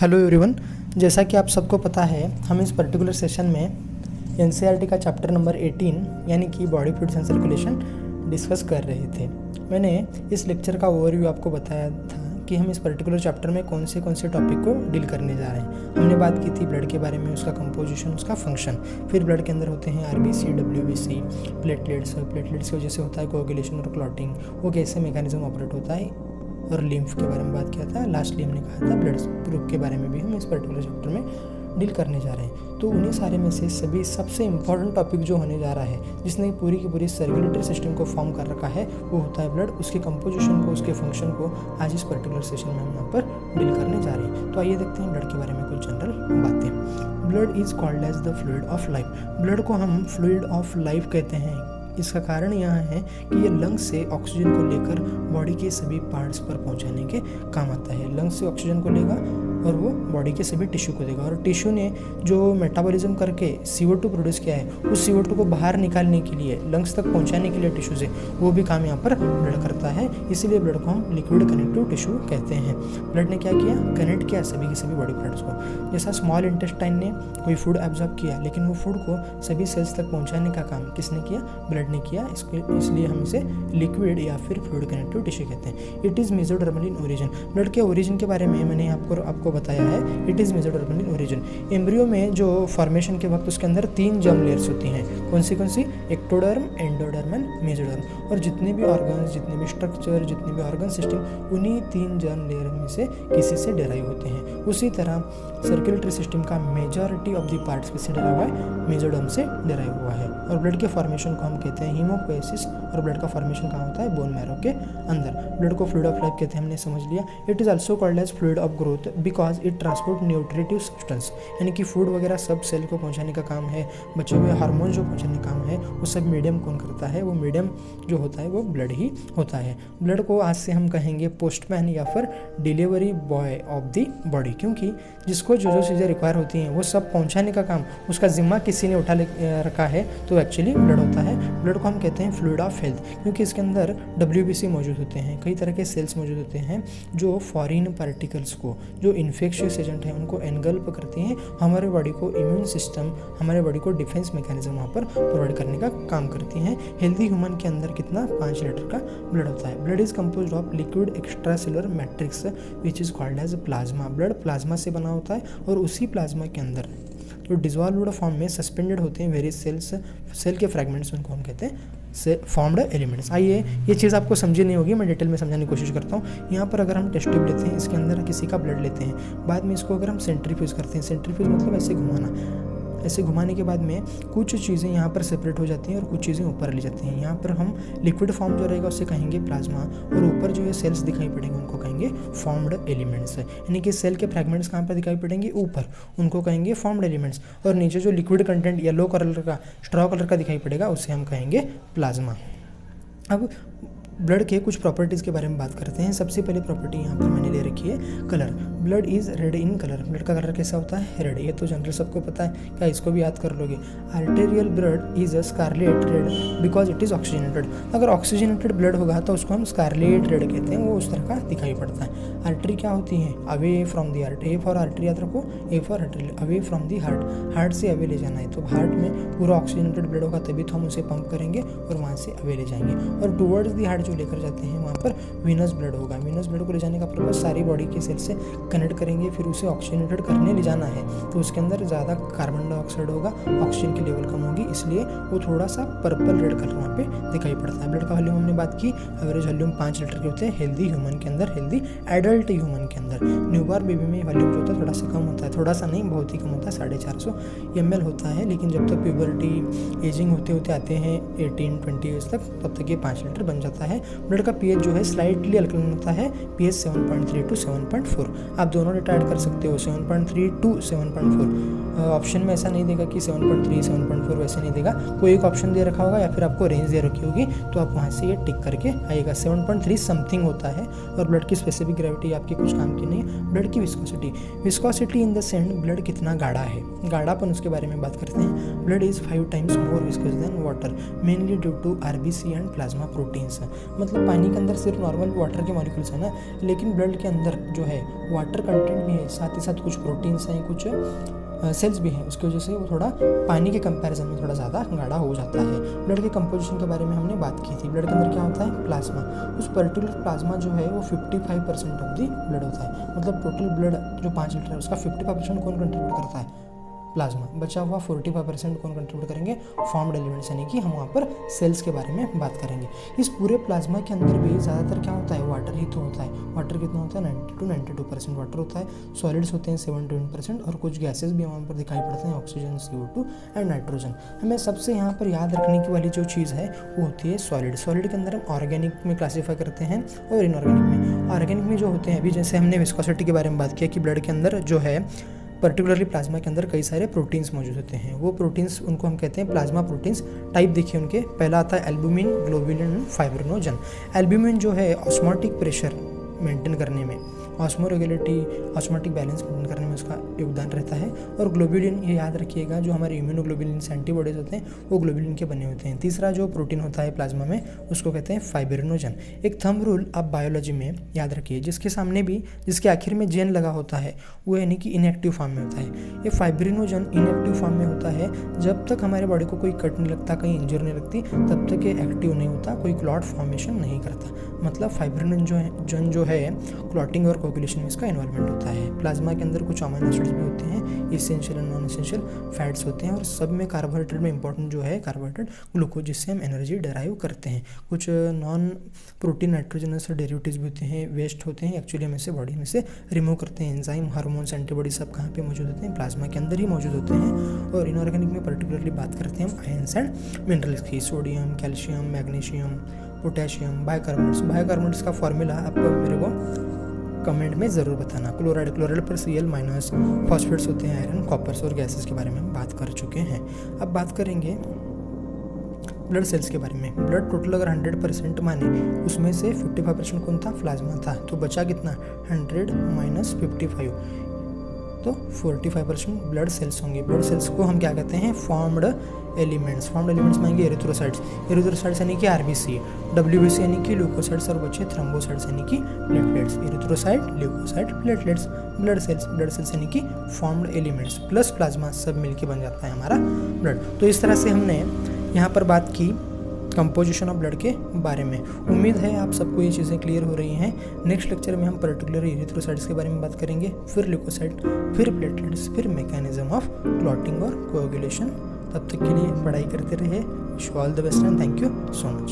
Hello everyone, जैसा कि आप सबको पता है हम इस पर्टिकुलर सेशन में एनसीईआरटी का चैप्टर नंबर 18 यानी कि body fluids and circulation discuss कर रहे थे। मैंने इस लेक्चर का ओवरव्यू आपको बताया था कि हम इस पर्टिकुलर चैप्टर में कौन से टॉपिक को डील करने जा रहे हैं। हमने बात की थी ब्लड के बारे में, उसका कंपोजिशन, उसका फंक्शन, फिर ब्लड के अंदर होते हैं आरबीसी, डब्ल्यूबीसी, प्लेटलेट्स की वजह से होता है कोएगुलेशन और क्लॉटिंग, वो कैसे मैकेनिज्म ऑपरेट होता है, और लिम्फ के बारे में बात किया था। लास्टली हमने कहा था ब्लड ग्रुप के बारे में भी हम इस पर्टिकुलर चैप्टर में डील करने जा रहे हैं। तो उन्हीं सारे में से सबसे इम्पॉर्टेंट टॉपिक जो होने जा रहा है, जिसने पूरी की पूरी सर्कुलेटरी सिस्टम को फॉर्म कर रखा है, वो होता है ब्लड। उसके कंपोजिशन को, उसके फंक्शन को आज इस पर्टिकुलर सेशन में हम यहाँ पर डील करने जा रहे हैं। तो आइए देखते हैं ब्लड के बारे में कुछ जनरल बातें। Blood is called as the fluid of life. Blood को हम फ्लूइड ऑफ लाइफ कहते हैं। इसका कारण यह है कि ये लंग्स से ऑक्सीजन को लेकर बॉडी के सभी पार्ट्स पर पहुंचाने के काम आता है। लंग्स से ऑक्सीजन को लेगा और वो बॉडी के सभी टिश्यू को देगा, और टिश्यू ने जो मेटाबॉलिज्म करके CO2 प्रोड्यूस किया है, उस CO2 को बाहर निकालने के लिए, लंग्स तक पहुंचाने के लिए टिश्यू से, वो भी काम यहाँ पर ब्लड करता है। इसीलिए ब्लड को हम लिक्विड कनेक्टिव टिश्यू कहते हैं। ब्लड ने क्या किया? कनेक्ट किया सभी की सभी बॉडी पार्ट्स को। जैसा स्मॉल इंटेस्टाइन ने कोई फूड एब्जॉर्ब किया, लेकिन वो फूड को सभी सेल्स तक पहुँचाने का काम किसने किया? ब्लड ने किया। इसलिए हम इसे लिक्विड या फिर फ्लूइड कनेक्टिव टिश्यू कहते हैं। It is mesodermal in origin. Blood के ओरिजिन के बारे में मैंने आपको बताया है। It is mesodermal in origin. Embryo में जो फॉर्मेशन के वक्त उसके अंदर 3 जर्म लेयर्स होती हैं। कौन सी? Ectoderm, endoderm and mesoderm. और जितने भी ऑर्गन्स, जितने भी स्ट्रक्चर, जितने भी ऑर्गन सिस्टम, उन्हीं 3 जर्म लेयर में से किसी से डेराइव होते हैं। उसी तरह सर्कुलेटरी सिस्टम का मेजॉरिटी ऑफ द पार्ट्स किससे डेराइव हुआ है? मेसोडर्म से डेराइव हुआ है। और ब्लड के फॉर्मेशन को हम कहते हैं हीमोपोएसिस। और ब्लड का फॉर्मेशन कहाँ होता है? बोन मैरो के अंदर। ब्लड को फ्लूइड ऑफ लाइफ कहते हैं, हमने समझ लिया। It is also called as fluid of growth because it transport nutritive substance, यानी कि फूड वगैरह सब सेल को पहुंचाने का काम है। बचे हुए हार्मोन जो पहुंचाने का काम है, वो सब मीडियम कौन करता है? वो मीडियम जो होता है वो ब्लड ही होता है। ब्लड को आज से हम कहेंगे पोस्टमैन या फिर delivery boy of the body, क्योंकि जिसको जो चीज़ें रिक्वायर होती हैं वो सब पहुंचाने का काम, उसका जिम्मा किसी ने उठा रखा है, तो एक्चुअली ब्लड होता है। ब्लड को हम कहते हैं फ्लूइड ऑफ हेल्थ, क्योंकि इसके अंदर WBC मौजूद होते हैं, कई तरह के सेल्स मौजूद होते हैं जो फॉरेन पार्टिकल्स को, जो इन्फेक्शियस एजेंट हैं, उनको एनगल्प करते हैं। हमारे बॉडी को इम्यून सिस्टम, हमारे बॉडी को डिफेंस मैकेनिज्म वहाँ पर प्रोवाइड करने का काम करती हैं। हेल्दी ह्यूमन के अंदर कितना? 5 लीटर का ब्लड होता है। Blood is composed of liquid extracellular matrix which is called as plasma. Blood plasma से बना होता है, और उसी प्लाज्मा के अंदर जो डिजॉल्व्ड फॉर्म में सस्पेंडेड होते हैं वेरियस सेल के फ्रैगमेंट्स, उनको हम कहते हैं फॉर्म्ड एलिमेंट्स। आइए, ये चीज़ आपको समझी नहीं होगी, मैं डिटेल में समझाने की कोशिश करता हूँ। यहाँ पर अगर हम टेस्ट ट्यूब लेते हैं, इसके अंदर किसी का ब्लड लेते हैं, बाद में इसको अगर हम सेंट्रीफ्यूज करते हैं, सेंट्रीफ्यूज मतलब ऐसे घुमाना, ऐसे घुमाने के बाद में कुछ चीज़ें यहाँ पर सेपरेट हो जाती हैं और कुछ चीज़ें ऊपर ले जाती हैं। यहाँ पर हम लिक्विड फॉर्म जो रहेगा उसे कहेंगे प्लाज्मा, और ऊपर जो ये सेल्स दिखाई पड़ेंगे उनको कहेंगे फॉर्म्ड एलिमेंट्स। यानी कि सेल के फ्रैगमेंट्स कहाँ पर दिखाई पड़ेंगे? ऊपर, उनको कहेंगे फॉर्म्ड एलिमेंट्स। और नीचे जो लिक्विड कंटेंट येलो कलर का, स्ट्रॉ कलर का दिखाई पड़ेगा, उसे हम कहेंगे प्लाज्मा। अब ब्लड के कुछ प्रॉपर्टीज़ के बारे में बात करते हैं। सबसे पहले प्रॉपर्टी यहाँ पर मैंने ले रखी है colour. Blood is red in colour. Blood का कलर कैसा होता है? रेड। ये तो जनरल सबको पता है, क्या इसको भी याद कर लोगे? Arterial blood is a scarlet red because it is oxygenated. अगर ऑक्सीजनेटेड ब्लड होगा तो उसको हम स्कारलेट रेड कहते हैं, वो उस तरह का दिखाई पड़ता है। आर्टरी क्या होती है? Away from the heart. A for artery याद रखो, A for artery. Away from the heart, heart से अवे ले जाना है, तो हार्ट में पूरा ऑक्सीजनेटेड ब्लड होगा तभी तो हम उसे पंप करेंगे और वहाँ से अवे ले जाएंगे। और टुवर्ड्स दी हार्ट जो लेकर जाते हैं वहाँ पर वीनस ब्लड होगा। वीनस ब्लड को ले जाने का पर्पस सारी बॉडी के सेल से कनेक्ट करेंगे, फिर उसे ऑक्सीजनेटेड करने ले जाना है, तो उसके अंदर ज़्यादा कार्बन डाइऑक्साइड होगा, ऑक्सीजन की लेवल कम होगी, इसलिए वो थोड़ा सा पर्पल रेड कलर वहाँ पे दिखाई पड़ता है। ब्लड का वॉल्यूम हमने बात की, एवरेज वॉल्यूम 5 लीटर के होते हैं हेल्दी ह्यूमन के अंदर, हेल्दी एडल्ट ह्यूमन के अंदर। न्यूबॉर्न बेबी में वॉल्यूम जो होता है थोड़ा सा कम होता है, थोड़ा सा नहीं, बहुत ही कम होता है, 450 ml होता है। लेकिन जब तक प्यूबर्टी एजिंग होते होते आते हैं 18-20 ईयर्स तक, तब तक ये 5 लीटर बन जाता है। ब्लड का pH जो है स्लाइटली अल्कलाइन होता है, pH 7.3 to 7.4। आप दोनों डेटा ऐड कर सकते हो, 7.3 to 7.4। ऑप्शन में ऐसा नहीं देगा कि 7.3 7.4, वैसे नहीं देगा, कोई एक ऑप्शन दे रखा होगा या फिर आपको रेंज दे रखी होगी, तो आप वहाँ से ये टिक करके आएगा। 7.3 समथिंग होता है। और ब्लड की स्पेसिफिक ग्रेविटी आपकी कुछ काम की नहीं है। ब्लड की viscosity in the sense blood कितना गाढ़ा है, गाढ़ापन, उसके बारे में बात करते हैं। Blood is 5 times more viscous than water, mainly due to RBC and plasma proteins. मतलब पानी के अंदर सिर्फ नॉर्मल वाटर के मॉलिक्यूल्स हैं ना, लेकिन ब्लड के अंदर जो है वाटर कंटेंट भी है, साथ ही साथ कुछ प्रोटीन्स हैं, कुछ सेल्स भी हैं। उसकी वजह से वो थोड़ा पानी के कंपैरिजन में थोड़ा ज़्यादा गाढ़ा हो जाता है। ब्लड के कंपोजिशन के बारे में हमने बात की थी। ब्लड के अंदर क्या होता है? प्लाज्मा। उस पर्टिकुलर प्लाज्मा जो है वो 55% ऑफ द ब्लड होता है। मतलब टोटल ब्लड जो 5 लीटर है उसका 55% कौन कंट्रीब्यूट करता है? प्लाज्मा। बचा हुआ 45% कौन कंट्रीब्यूट करेंगे? फॉर्म्ड एलिमेंट्स, यानी कि हम वहाँ पर सेल्स के बारे में बात करेंगे। इस पूरे प्लाज्मा के अंदर भी ज़्यादातर क्या होता है? वाटर ही तो होता है। वाटर कितना होता है? 90 to 92% वाटर होता है। सॉलिड्स होते हैं 7 to 8% और कुछ गैसेस भी वहाँ पर दिखाई पड़ते हैं, ऑक्सीजन, CO2 एंड नाइट्रोजन। हमें सबसे यहाँ पर याद रखने की वाली जो चीज़ है वो होती है सॉलिड। सॉलिड के अंदर हम ऑर्गेनिक में क्लासीफाई करते हैं और इनऑर्गेनिक में। ऑर्गेनिक में जो होते हैं, अभी जैसे हमने विस्कोसिटी के बारे में बात किया कि ब्लड के अंदर जो है पर्टिकुलरली प्लाज्मा के अंदर कई सारे प्रोटीन्स मौजूद होते हैं। वो प्रोटीन्स, उनको हम कहते हैं प्लाज्मा प्रोटीन्स। टाइप देखिए उनके, पहला आता है albumin, globulin and fibrinogen. Albumin जो है ऑस्मोटिक प्रेशर मेंटेन करने में, ऑस्मोरेगुलेटिव ऑस्मोटिक बैलेंस मेंटेन करने में उसका योगदान रहता है। और ग्लोबुलिन, ये याद रखिएगा, जो हमारे इम्यूनोग्लोबुलिन एंटीबॉडीज होते हैं वो ग्लोबुलिन के बने होते हैं। तीसरा जो प्रोटीन होता है प्लाज्मा में उसको कहते हैं फाइब्रिनोजन। एक थंब रूल आप बायोलॉजी में याद रखिए, जिसके सामने भी, जिसके आखिर में जेन लगा होता है वो यानी कि इनएक्टिव फॉर्म में होता है। ये फाइब्रिनोजन इनएक्टिव फॉर्म में होता है। जब तक हमारे बॉडी को कोई कट नहीं लगता, कहीं इंजर नहीं लगती, तब तक ये एक्टिव नहीं होता, कोई क्लॉट फॉर्मेशन नहीं करता। मतलब फाइब्रिनोजन जो है क्लॉटिंग और कोगुलेशन में इसका इन्वॉल्वमेंट होता है। प्लाज्मा के अंदर कुछ अमीनो एसिड्स भी होते हैं, इसेंशियल और नॉन इसेंशियल फैट्स होते हैं, और सब में कार्बोहाइड्रेट में इंपॉर्टेंट जो है कार्बोहाइड्रेट ग्लूकोज, जिससे हम एनर्जी डराइव करते हैं। कुछ नॉन प्रोटीन नाइट्रोजनस डेरिवेटिव्स भी होते हैं, वेस्ट होते हैं, एक्चुअली हम इसे बॉडी में से रिमूव करते हैं। एंजाइम, हार्मोन्स, एंटीबॉडी सब कहाँ पे मौजूद होते हैं? प्लाज्मा के अंदर ही मौजूद होते हैं। और इनऑर्गेनिक में पर्टिकुलरली बात करते हैं हम आयंस एंड मिनरल्स की, sodium, calcium, magnesium, potassium, bicarbonates. Bicarbonates का फॉर्मूला आप मेरे को कमेंट में ज़रूर बताना। क्लोराइड पर Cl-, फॉस्फेट्स होते हैं आयरन, कॉपर्स, और गैसेस के बारे में हम बात कर चुके हैं। अब बात करेंगे ब्लड सेल्स के बारे में। ब्लड टोटल अगर 100% माने, उसमें से 55% कौन था? प्लाज्मा था। तो बचा कितना? 100 - 55, तो 45% ब्लड सेल्स होंगे। ब्लड सेल्स को हम क्या कहते हैं? Formed elements. फॉर्म्ड एलिमेंट्स मांगे एरिथ्रोसाइट्स। एरिथ्रोसाइट्स यानी कि RBC, WBC यानी कि ल्यूकोसाइट्स, और बचे थ्रोम्बोसाइट्स यानी कि platelets. Erythrocyte, leucocyte, platelets. Blood cells यानी कि फॉर्म्ड एलिमेंट्स प्लस प्लाज्मा सब मिलके बन जाता है हमारा ब्लड। तो इस तरह से हमने यहाँ पर बात की कंपोजिशन ऑफ ब्लड के बारे में। उम्मीद है आप सबको ये चीज़ें क्लियर हो रही हैं। नेक्स्ट लेक्चर में हम पर्टिकुलर एरिथ्रोसाइट्स के बारे में बात करेंगे, फिर ल्यूकोसाइट, फिर प्लेटलेट्स, फिर मैकेनिज्म ऑफ क्लॉटिंग और कोएगुलेशन। तब तक के लिए पढ़ाई करते रहिए। Wish you all the best and thank you so much.